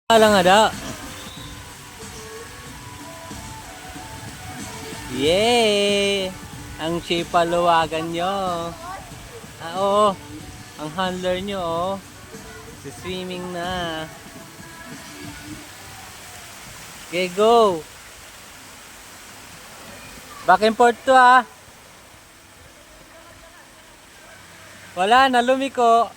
Lang ada. Yay! Ang paluwagan nyo. Oo. Ang handler nyo, oh. Swimming na. Okay, go. Back and forth to, ah. Wala na, lumiko.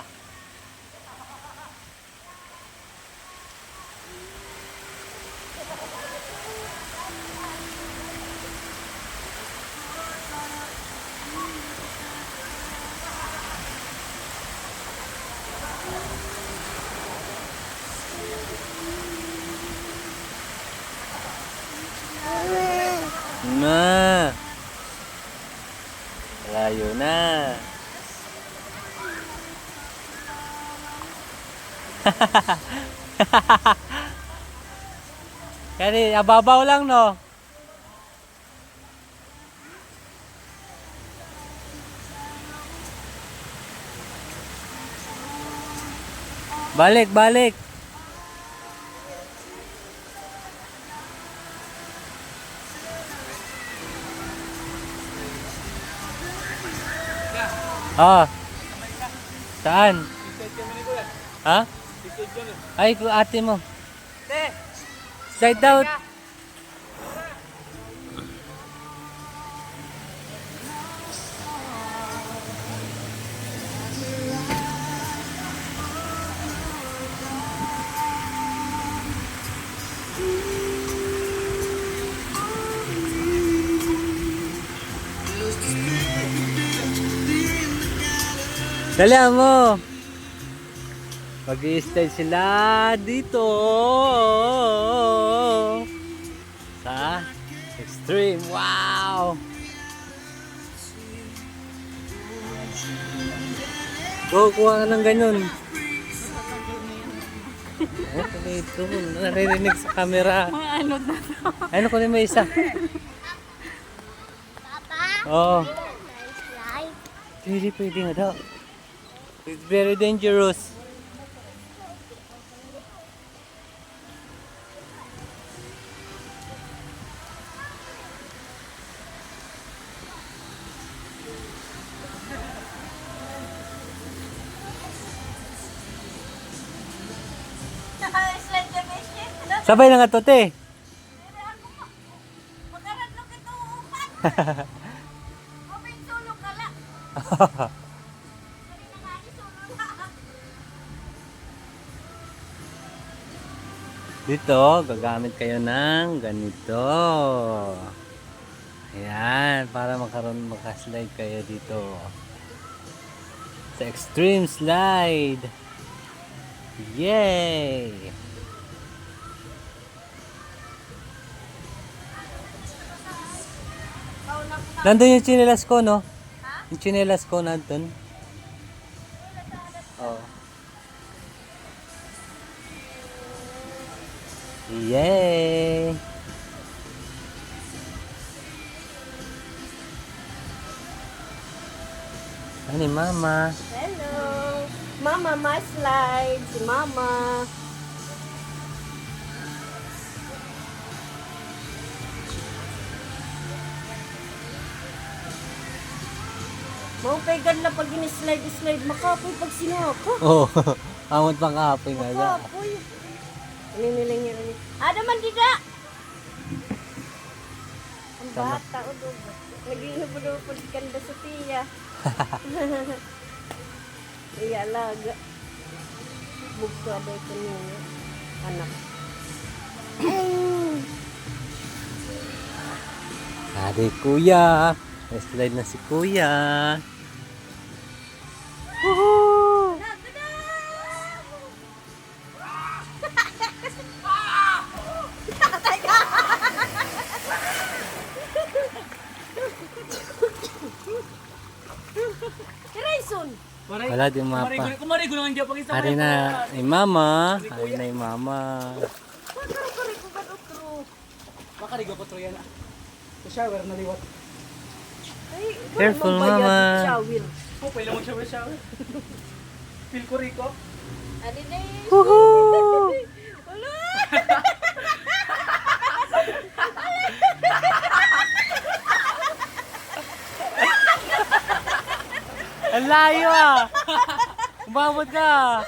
Na. Layo na. Kani ababaw lang, no. Balik, balik. Ah. Saan? Ha? Ay, ate mo. Slide down. Dali mo. Mag-i-slide sila dito sa extreme. Wow! Go, kuha ka ng ganyan. Ito, naririnig sa camera. Ano na to? Ano ko rin may isa? Oo. Hindi pwede nga daw. It's very dangerous. Sabay na nga to, te. Dito, gagamit kayo ng ganito. Ayan, para makaslide kayo dito. Sa extreme slide. Yay! Nandun yung chinelas ko, no? Yung chinelas ko nandun. Oh. Yay! Ani mama? Hello! Mama, my slide. Si Mama. Maupegan na pag in-slide makapoy pag sinako. Oh, amot pang kapoy nga da. Makapoy. Niniling niya rin. Ada man dida! Ang bata o doon. Nag-inubod-ubod kanda sa tiya. Iya alaga. Bugto aday ko niya. Anak. Adi kuya. Slide na si kuya. Woohoo! Kirayson! Wala din mapa. Hari na ni mama. Hari na ni mama. Makari ko ba otro? Makarigo ko yan. Sa shower na liwat. Ay, Careful, mama. Shower. Oh, pwede mo shower. Feel ko riko. Adi na yun. Woohoo! Wala! Ang layo ah. Umabot ka.